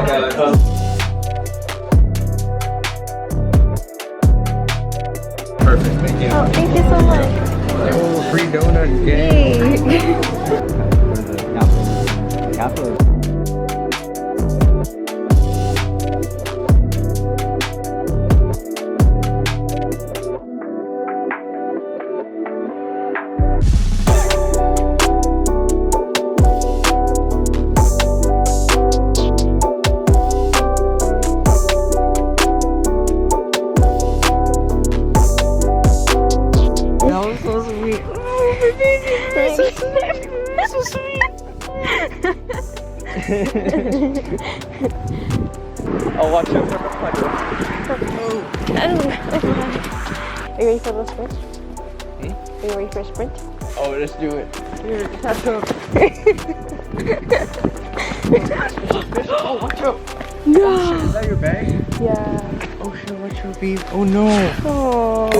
Perfect, thank you. Oh, thank you so much. Oh, free donut, yay! Capital. I'll watch out for my Are you ready for the sprint? Are you ready for a sprint? Oh, let's do it. Oh, watch out. No! Oh, shit, is that your bag? Yeah. Oh shit, watch out, babe. Oh no. Oh.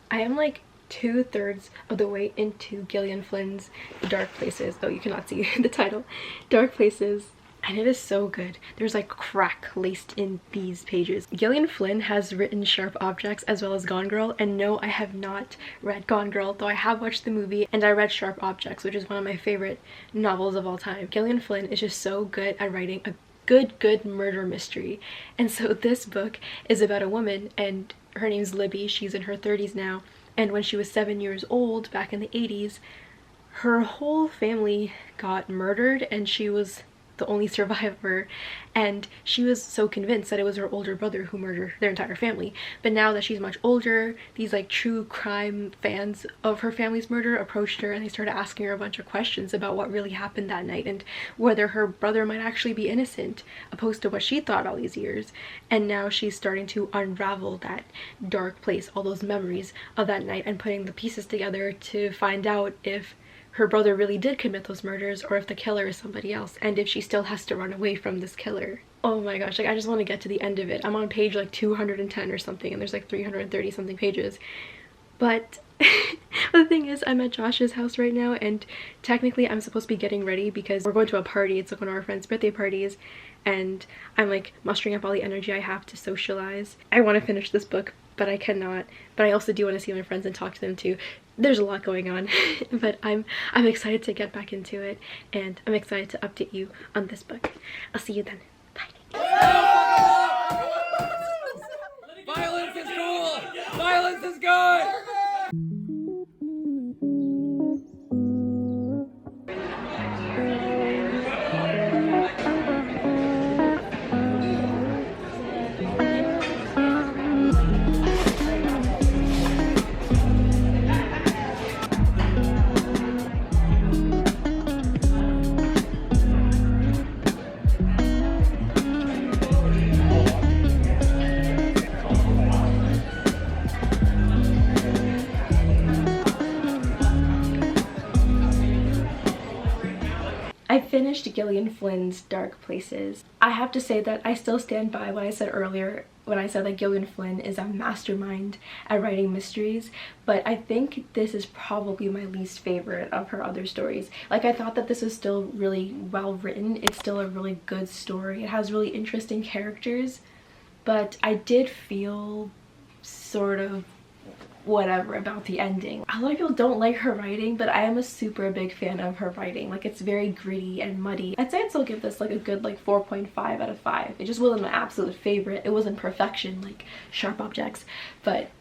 I am like 2/3 of the way into Gillian Flynn's Dark Places. Oh, you cannot see the title. Dark Places. And it is so good. There's like crack laced in these pages. Gillian Flynn has written Sharp Objects as well as Gone Girl, and no, I have not read Gone Girl, though I have watched the movie, and I read Sharp Objects, which is one of my favorite novels of all time. Gillian Flynn is just so good at writing a good murder mystery. And so this book is about a woman, and her name's Libby. She's in her 30s now, and when she was 7 years old back in the 80s, her whole family got murdered and she was the only survivor, and she was so convinced that it was her older brother who murdered their entire family. But now that she's much older, these like true crime fans of her family's murder approached her and they started asking her a bunch of questions about what really happened that night and whether her brother might actually be innocent, opposed to what she thought all these years. And now she's starting to unravel that dark place, all those memories of that night, and putting the pieces together to find out if her brother really did commit those murders or if the killer is somebody else, and if she still has to run away from this killer. Oh my gosh, like I just want to get to the end of it. I'm on page like 210 or something, and there's like 330 something pages. But the thing is, I'm at Josh's house right now, and technically I'm supposed to be getting ready because we're going to a party. It's like one of our friends' birthday parties, and I'm like mustering up all the energy I have to socialize. I want to finish this book, but I cannot. But I also do want to see my friends and talk to them too. There's a lot going on, but I'm excited to get back into it, and I'm excited to update you on this book. I'll see you then. Bye. Violence is cool! Violence is good! I finished Gillian Flynn's Dark Places. I have to say that I still stand by what I said earlier when I said that Gillian Flynn is a mastermind at writing mysteries, but I think this is probably my least favorite of her other stories. Like, I thought that this was still really well written. It's still a really good story. It has really interesting characters, but I did feel sort of whatever about the ending. A lot of people don't like her writing, but I am a super big fan of her writing. Like, it's very gritty and muddy. I'd say I'd still give this like a good like 4.5 out of 5. It just wasn't my absolute favorite. It wasn't perfection like Sharp Objects, but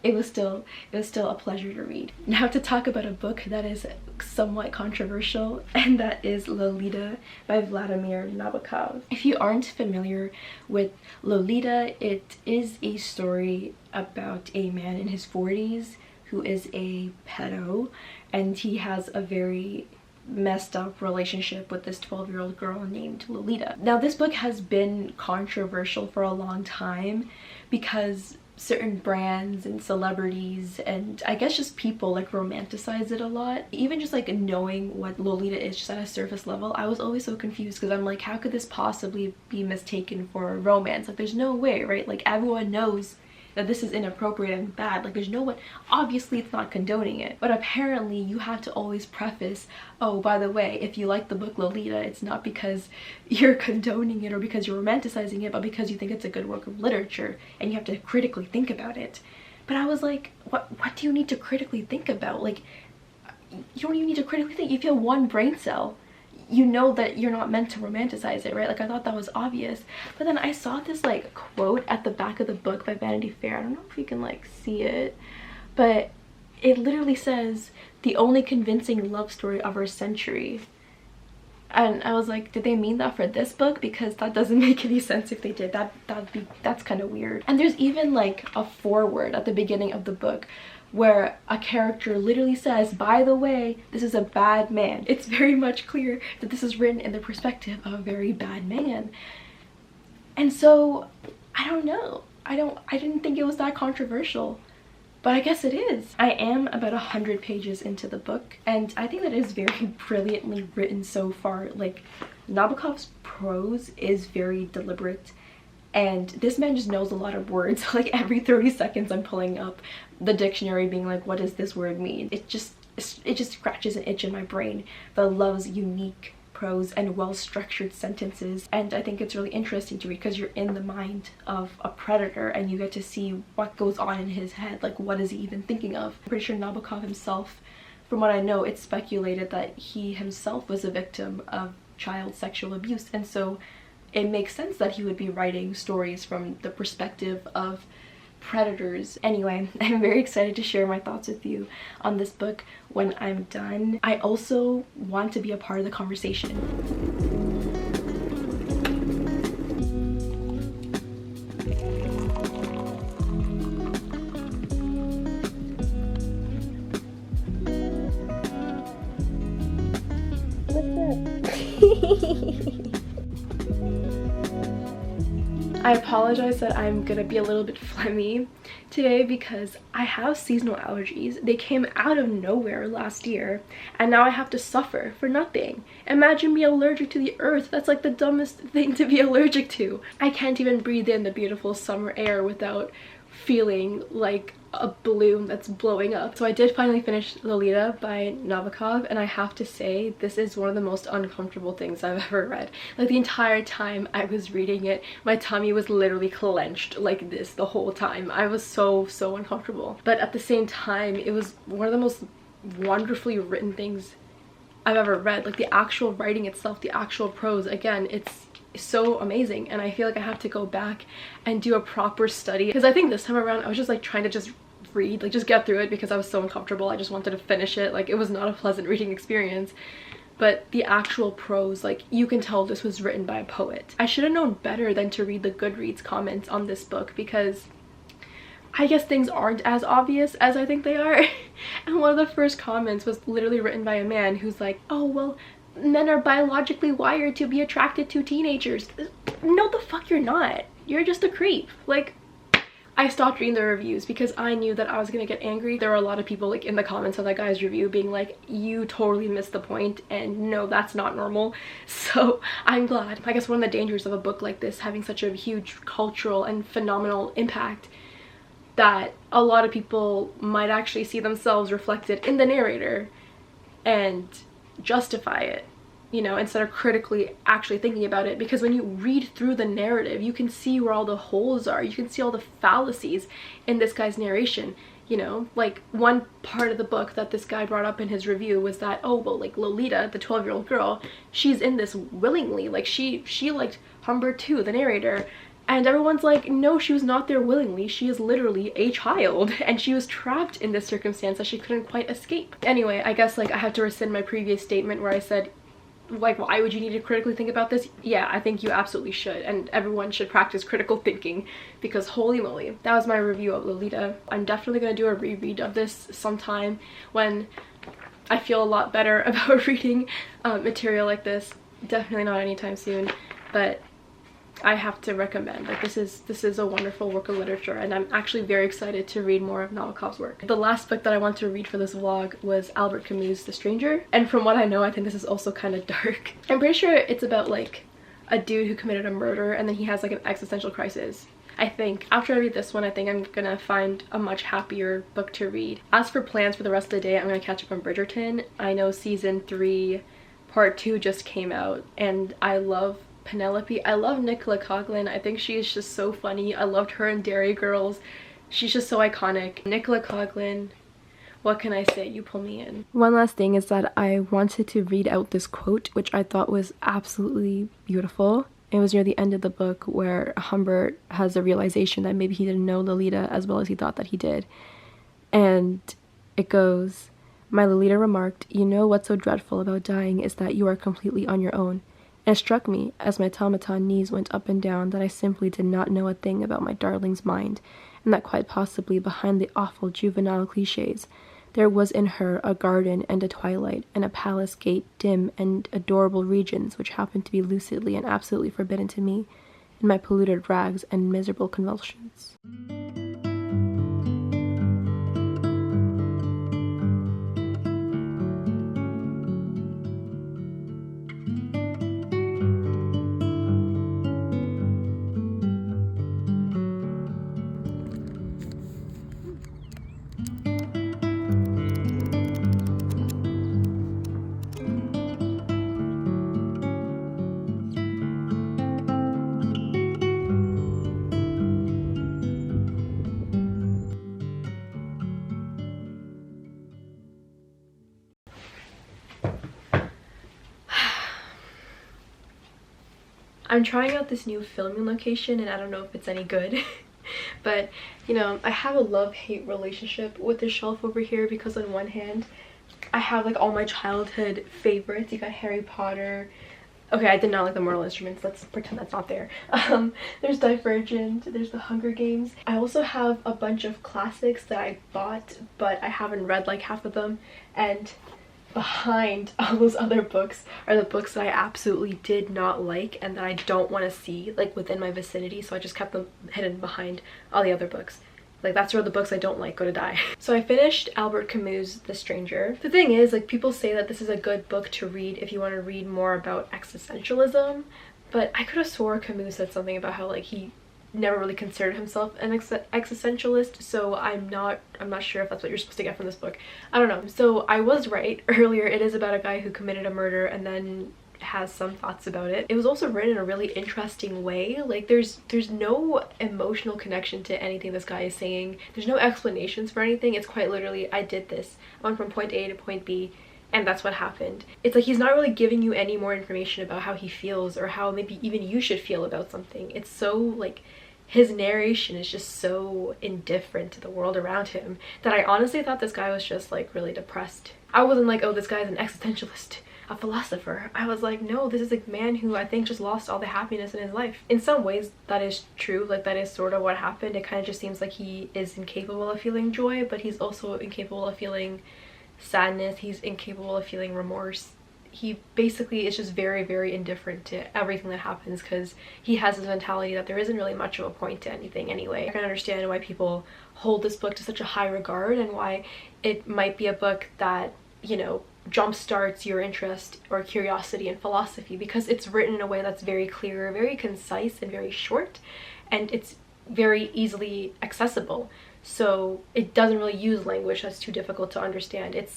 it was still a pleasure to read. Now to talk about a book that is somewhat controversial, and that is Lolita by Vladimir Nabokov. If you aren't familiar with Lolita, it is a story about a man in his 40s who is a pedo, and he has a very messed up relationship with this 12-year-old girl named Lolita. Now this book has been controversial for a long time because certain brands and celebrities and I guess just people like romanticize it a lot. Even just like knowing what Lolita is just at a surface level, I was always so confused because I'm like, how could this possibly be mistaken for romance? Like, there's no way, right? Like, everyone knows that this is inappropriate and bad. Like, there's no one, obviously it's not condoning it, but apparently you have to always preface, oh, by the way, if you like the book Lolita, it's not because you're condoning it or because you're romanticizing it, but because you think it's a good work of literature, and you have to critically think about it. But I was like, what do you need to critically think about? Like, you don't even need to critically think. If you have one brain cell, you know that you're not meant to romanticize it, right? Like, I thought that was obvious. But then I saw this like quote at the back of the book by Vanity Fair. I don't know if you can like see it, but it literally says, "The only convincing love story of our century." And I was like, did they mean that for this book? Because that doesn't make any sense if they did. That's kind of weird. And there's even like a foreword at the beginning of the book where a character literally says, by the way, this is a bad man. It's very much clear that this is written in the perspective of a very bad man. And so, I don't know. I didn't think it was that controversial, but I guess it is. I am about 100 pages into the book, and I think that it is very brilliantly written so far. Like, Nabokov's prose is very deliberate, and this man just knows a lot of words. Like, every 30 seconds I'm pulling up the dictionary being like, what does this word mean? It just scratches an itch in my brain that loves unique prose and well-structured sentences. And I think it's really interesting to read because you're in the mind of a predator and you get to see what goes on in his head. Like, what is he even thinking of? I'm pretty sure Nabokov himself, from what I know, it's speculated that he himself was a victim of child sexual abuse, and so it makes sense that he would be writing stories from the perspective of predators. Anyway, I'm very excited to share my thoughts with you on this book when I'm done. I also want to be a part of the conversation. I apologize that I'm gonna be a little bit phlegmy today because I have seasonal allergies. They came out of nowhere last year and now I have to suffer for nothing. Imagine being allergic to the earth. That's like the dumbest thing to be allergic to. I can't even breathe in the beautiful summer air without feeling like a balloon that's blowing up. So I did finally finish Lolita by Nabokov, and I have to say this is one of the most uncomfortable things I've ever read. Like, the entire time I was reading it, my tummy was literally clenched like this the whole time. I was so uncomfortable, but at the same time it was one of the most wonderfully written things I've ever read. Like, the actual writing itself, the actual prose, again, it's so amazing, and I feel like I have to go back and do a proper study because I think this time around I was just like trying to just read, like just get through it because I was so uncomfortable. I just wanted to finish it. Like, it was not a pleasant reading experience, but the actual prose, like, you can tell this was written by a poet. I should have known better than to read the Goodreads comments on this book because I guess things aren't as obvious as I think they are. And one of the first comments was literally written by a man who's like, oh well, men are biologically wired to be attracted to teenagers. No, the fuck you're not. You're just a creep. Like, I stopped reading the reviews because I knew that I was gonna get angry. There were a lot of people like in the comments of that guy's review being like, you totally missed the point, and no, that's not normal. So I'm glad. I guess one of the dangers of a book like this having such a huge cultural and phenomenal impact that a lot of people might actually see themselves reflected in the narrator and justify it, you know, instead of critically actually thinking about it. Because when you read through the narrative, you can see where all the holes are. You can see all the fallacies in this guy's narration, you know. Like, one part of the book that this guy brought up in his review was that, oh well, like Lolita, the 12-year-old girl, she's in this willingly. Like, she liked Humbert too, the narrator. And everyone's like, no, she was not there willingly. She is literally a child, and she was trapped in this circumstance that she couldn't quite escape. Anyway, I guess like I have to rescind my previous statement where I said, like, why would you need to critically think about this? Yeah, I think you absolutely should, and everyone should practice critical thinking because holy moly. That was my review of Lolita. I'm definitely gonna do a reread of this sometime when I feel a lot better about reading material like this. Definitely not anytime soon, but I have to recommend, like, this is a wonderful work of literature, and I'm actually very excited to read more of Nabokov's work. The last book that I want to read for this vlog was Albert Camus' The Stranger, and from what I know, I think this is also kind of dark. I'm pretty sure it's about like a dude who committed a murder and then he has like an existential crisis. I think after I read this one, I think I'm gonna find a much happier book to read. As for plans for the rest of the day, I'm gonna catch up on Bridgerton. I know season 3 part 2 just came out, and I love Penelope. I love Nicola Coughlan. I think she is just so funny. I loved her in Dairy Girls. She's just so iconic. Nicola Coughlan, what can I say? You pull me in. One last thing is that I wanted to read out this quote, which I thought was absolutely beautiful. It was near the end of the book where Humbert has a realization that maybe he didn't know Lolita as well as he thought that he did. And it goes, "My Lolita remarked, 'You know what's so dreadful about dying is that you are completely on your own.' And it struck me, as my automaton knees went up and down, that I simply did not know a thing about my darling's mind, and that quite possibly behind the awful juvenile cliches, there was in her a garden and a twilight, and a palace gate, dim and adorable regions which happened to be lucidly and absolutely forbidden to me, in my polluted rags and miserable convulsions." I'm trying out this new filming location and I don't know if it's any good. But, you know, I have a love-hate relationship with this shelf over here because on one hand, I have like all my childhood favorites. You got Harry Potter. Okay, I did not like the Mortal Instruments. Let's pretend that's not there. There's Divergent. There's The Hunger Games. I also have a bunch of classics that I bought, but I haven't read like half of them. And behind all those other books are the books that I absolutely did not like and that I don't want to see like within my vicinity, so I just kept them hidden behind all the other books. Like that's where the books I don't like go to die. So I finished Albert Camus' The Stranger. The thing is, like, people say that this is a good book to read if you want to read more about existentialism, but I could have swore Camus said something about how like he never really considered himself an existentialist, so I'm not sure if that's what you're supposed to get from this book. I don't know. So I was right earlier. It is about a guy who committed a murder and then has some thoughts about it. It was also written in a really interesting way. Like there's no emotional connection to anything this guy is saying. There's no explanations for anything. It's quite literally, I did this. I went from point A to point B and that's what happened. It's like he's not really giving you any more information about how he feels or how maybe even you should feel about something. It's so like, his narration is just so indifferent to the world around him that I honestly thought this guy was just like really depressed. I wasn't like, oh, this guy's an existentialist, a philosopher. I was like, no, this is a man who I think just lost all the happiness in his life. In some ways that is true, like that is sort of what happened. It kind of just seems like he is incapable of feeling joy, but he's also incapable of feeling sadness. He's incapable of feeling remorse. He basically is just very, very indifferent to everything that happens because he has this mentality that there isn't really much of a point to anything anyway. I can understand why people hold this book to such a high regard and why it might be a book that, you know, jumpstarts your interest or curiosity in philosophy, because it's written in a way that's very clear, very concise, and very short, and it's very easily accessible. So it doesn't really use language that's too difficult to understand. It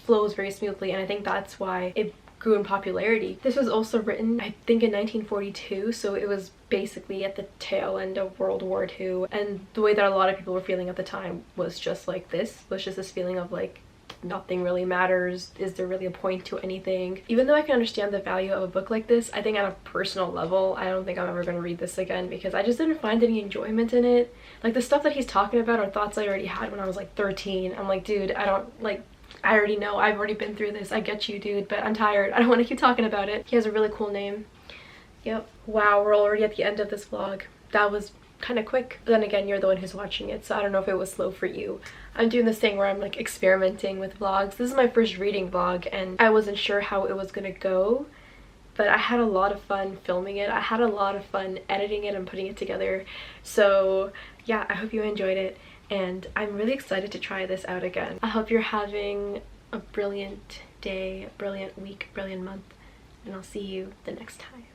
flows very smoothly, and I think that's why it grew in popularity. This was also written, I think, in 1942, so it was basically at the tail end of World War II, and the way that a lot of people were feeling at the time was just like this, was just this feeling of like, nothing really matters. Is there really a point to anything? Even though I can understand the value of a book like this, I think at a personal level, I don't think I'm ever going to read this again because I just didn't find any enjoyment in it. Like the stuff that he's talking about are thoughts I already had when I was like 13. I'm like, dude, I already know. I've already been through this. I get you, dude, but I'm tired. I don't want to keep talking about it. He has a really cool name. Yep. Wow, we're already at the end of this vlog. That was kind of quick. But then again, you're the one who's watching it, so I don't know if it was slow for you. I'm doing this thing where I'm like experimenting with vlogs. This is my first reading vlog and I wasn't sure how it was gonna go, but I had a lot of fun filming it. I had a lot of fun editing it and putting it together. So yeah, I hope you enjoyed it and I'm really excited to try this out again. I hope you're having a brilliant day, a brilliant week, brilliant month, and I'll see you the next time.